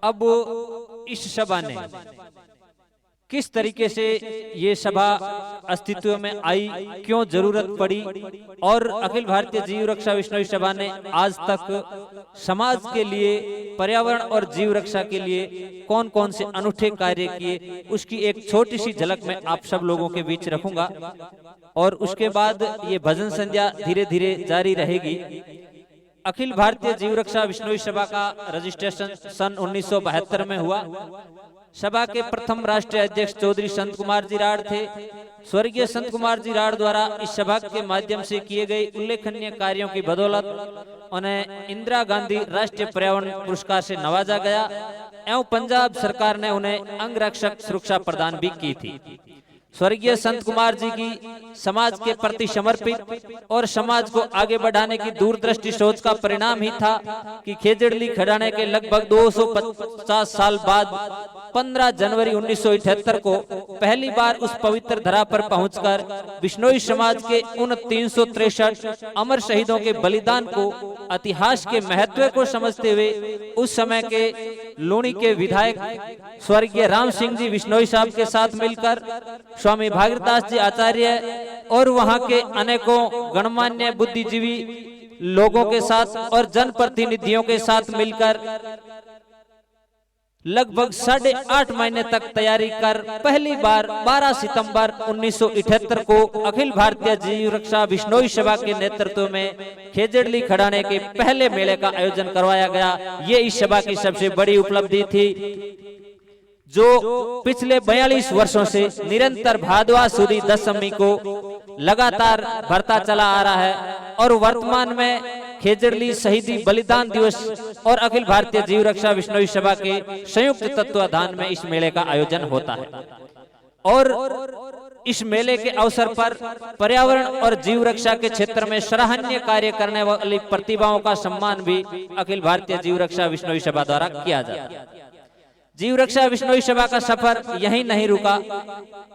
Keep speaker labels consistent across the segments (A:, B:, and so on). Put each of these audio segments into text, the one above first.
A: अब इस सभा ने किस तरीके से ये सभा अस्तित्व में आई, क्यों जरूरत पड़ी, और अखिल भारतीय जीव रक्षा विश्नोई सभा ने आज तक समाज के लिए, पर्यावरण और जीव रक्षा के लिए कौन कौन से अनूठे कार्य किए, उसकी एक छोटी सी झलक मैं आप सब लोगों के बीच रखूंगा। और उसके बाद ये भजन संध्या धीरे धीरे जारी रहेगी। अखिल भारतीय जीव रक्षा विश्नोई सभा का रजिस्ट्रेशन सन 1972 में हुआ। सभा के प्रथम राष्ट्रीय अध्यक्ष चौधरी संत कुमार जी राड़ थे। स्वर्गीय संत कुमार जी राड़ द्वारा इस सभा के माध्यम से किए गए उल्लेखनीय कार्यों की बदौलत उन्हें इंदिरा गांधी राष्ट्रीय पर्यावरण पुरस्कार से नवाजा गया एवं पंजाब सरकार ने उन्हें अंगरक्षक सुरक्षा प्रदान भी की थी। स्वर्गीय संत कुमार जी की समाज के प्रति समर्पित और समाज को आगे बढ़ाने की दूरदृष्टि सोच का परिणाम ही था कि खेजड़ली खड़ाने के लगभग 250 साल बाद 15 जनवरी 1978 को पहली बार उस पवित्र धरा पर पहुंचकर बिश्नोई समाज के उन 363 अमर शहीदों के बलिदान को, इतिहास के महत्व को समझते हुए उस समय के लूणी के विधायक स्वर्गीय राम सिंह जी बिश्नोई साहब के साथ मिलकर स्वामी भागीरदास जी आचार्य और वहां के अनेकों गणमान्य बुद्धिजीवी लोगों के साथ और जनप्रतिनिधियों के साथ मिलकर लगभग 8.5 महीने तक तैयारी कर पहली बार 12 सितंबर 1978 को अखिल भारतीय जीव रक्षा बिश्नोई सभा के नेतृत्व में खेजड़ली खड़ाने के पहले मेले का आयोजन करवाया गया। ये इस सभा की सबसे बड़ी उपलब्धि थी, जो पिछले 42 वर्षों से निरंतर भादवा सुदी दशमी को लगातार बढ़ता चला आ रहा है। और वर्तमान में खेजड़ली शहीदी बलिदान दिवस और अखिल भारतीय जीव रक्षा बिश्नोई सभा के संयुक्त तत्वाधान में इस मेले का आयोजन होता है। और इस मेले के अवसर पर पर्यावरण और जीव रक्षा के क्षेत्र में सराहनीय कार्य करने वाली प्रतिभाओं का सम्मान भी अखिल भारतीय जीव रक्षा बिश्नोई सभा द्वारा किया जाता है। जीव रक्षा बिश्नोई सभा का सफर यहीं नहीं रुका।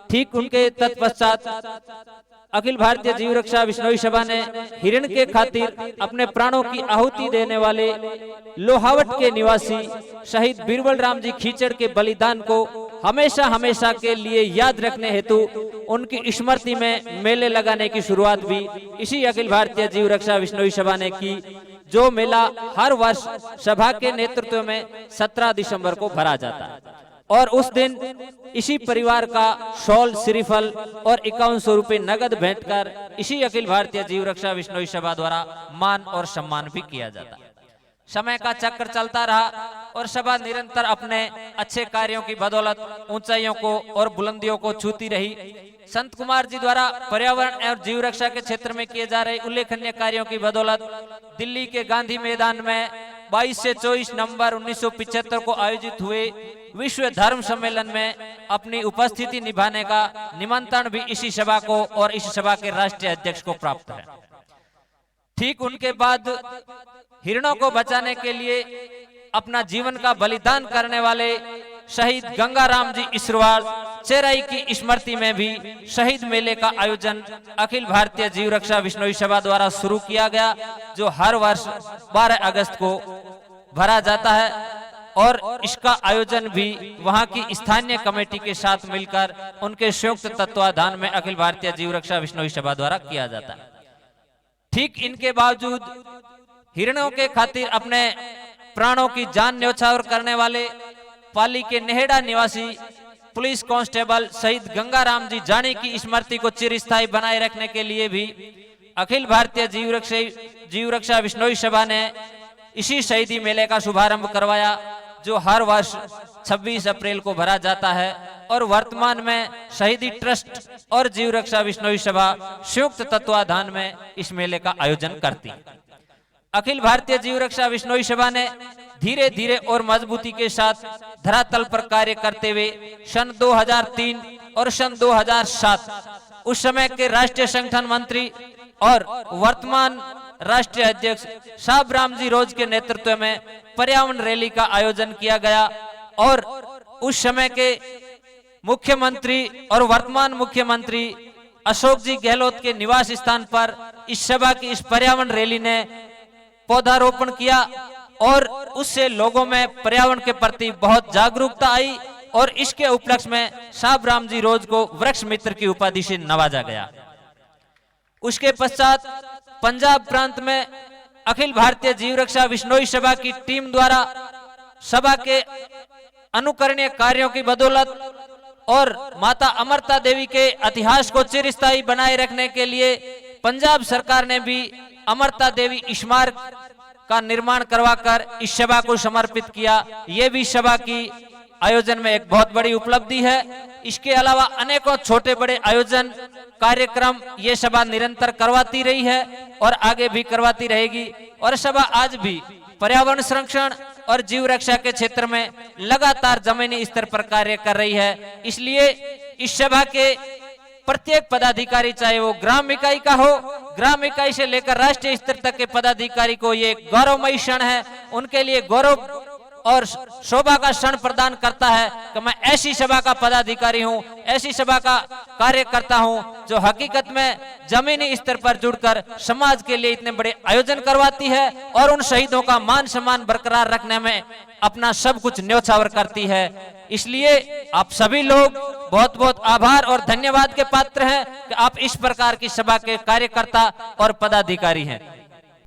A: ठीक उनके तत्पश्चात अखिल भारतीय जीव रक्षा बिश्नोई सभा ने हिरण के खातिर अपने प्राणों की आहुति देने वाले लोहावट के निवासी शहीद बीरबल राम जी खीचड़ के बलिदान को हमेशा हमेशा के लिए याद रखने हेतु उनकी स्मृति में मेले लगाने की शुरुआत भी इसी अखिल भारतीय जीव रक्षा बिश्नोई सभा ने की, जो मेला हर वर्ष सभा के नेतृत्व में 17 दिसंबर को भरा जाता है। और उस दिन इसी परिवार का शॉल, श्रीफल और 5100 रुपए नगद भेंट कर इसी अखिल भारतीय जीव रक्षा बिश्नोई सभा द्वारा मान और सम्मान भी किया जाता है। समय का चक्र चलता रहा और सभा निरंतर अपने अच्छे कार्यों की बदौलत ऊंचाइयों को और बुलंदियों को छूती रही। संत कुमार जी द्वारा पर्यावरण और जीव रक्षा के क्षेत्र में किए जा रहे उल्लेखनीय कार्यों की बदौलत दिल्ली के गांधी मैदान में 22 से 24 नवंबर 1975 को आयोजित हुए विश्व धर्म सम्मेलन में अपनी उपस्थिति निभाने का निमंत्रण भी इसी सभा को और इस सभा के राष्ट्रीय अध्यक्ष को प्राप्त है। ठीक उनके बाद हिरणों को बचाने के लिए अपना जीवन का बलिदान करने वाले शहीद गंगाराम जी इसरवाल चेराई की स्मृति में भी शहीद मेले का आयोजन अखिल भारतीय जीव रक्षा बिश्नोई सभा द्वारा शुरू किया गया, जो हर वर्ष 12 अगस्त को भरा जाता है। और इसका आयोजन भी वहां की स्थानीय कमेटी के साथ मिलकर उनके संयुक्त तत्वाधान में अखिल भारतीय जीव रक्षा बिश्नोई सभा द्वारा किया जाता है। ठीक इनके बावजूद हिरणों के खातिर अपने प्राणों की जान न्यौछावर करने वाले पाली के नेहड़ा निवासी पुलिस कांस्टेबल शहीद गंगाराम जी जानी की स्मृति को चिरस्थायी बनाए रखने के लिए भी अखिल भारतीय जीव रक्षा बिश्नोई सभा ने इसी शहीदी मेले का शुभारंभ करवाया, जो हर वर्ष 26 अप्रैल को भरा जाता है। और वर्तमान में शहीदी ट्रस्ट और जीव रक्षा बिश्नोई सभा संयुक्त तत्वाधान में इस मेले का आयोजन करती है। अखिल भारतीय जीव रक्षा बिश्नोई सभा ने धीरे धीरे और मजबूती के साथ धरातल पर कार्य करते हुए सन 2003 और सन 2007 उस समय के राष्ट्रीय संगठन मंत्री और वर्तमान राष्ट्रीय अध्यक्ष साहब राम जी रोज के नेतृत्व में पर्यावरण रैली का आयोजन किया गया। और उस समय के मुख्यमंत्री और वर्तमान मुख्यमंत्री अशोक जी गहलोत के निवास स्थान पर इस सभा की इस पर्यावरण रैली ने पौधारोपण किया और उससे लोगों में पर्यावरण के प्रति बहुत जागरूकता आई और इसके उपलक्ष्य में साबराम जी रोज को वृक्ष मित्र की उपाधि से नवाजा गया। उसके पश्चात पंजाब प्रांत में अखिल भारतीय जीव रक्षा बिश्नोई सभा की टीम द्वारा सभा के अनुकरणीय कार्यों की बदौलत और माता अमरता देवी के इतिहास को चिरस्थायी बनाए रखने के लिए पंजाब सरकार ने भी अमरता देवी स्मारक का निर्माण करवाकर इस सभा को समर्पित किया। ये भी सभा की आयोजन में एक बहुत बड़ी उपलब्धि है। इसके अलावा अनेकों छोटे बड़े आयोजन कार्यक्रम ये सभा निरंतर करवाती रही है और आगे भी करवाती रहेगी और सभा आज भी पर्यावरण संरक्षण और जीव रक्षा के क्षेत्र में लगातार जमीनी स्तर पर कार्य कर रही है। इसलिए इस सभा के प्रत्येक पदाधिकारी, चाहे वो ग्राम इकाई का हो, ग्राम इकाई से लेकर राष्ट्रीय स्तर तक के पदाधिकारी को ये गौरवमयी क्षण है, उनके लिए गौरव और शोभा का क्षण प्रदान करता है कि मैं ऐसी सभा का पदाधिकारी हूं, ऐसी सभा का कार्यकर्ता हूं जो हकीकत में जमीनी स्तर पर जुड़कर समाज के लिए इतने बड़े आयोजन करवाती है और उन शहीदों का मान सम्मान बरकरार रखने में अपना सब कुछ न्योछावर करती है। इसलिए आप सभी लोग बहुत बहुत आभार और धन्यवाद के पात्र हैं कि आप इस प्रकार की सभा के कार्यकर्ता और पदाधिकारी हैं।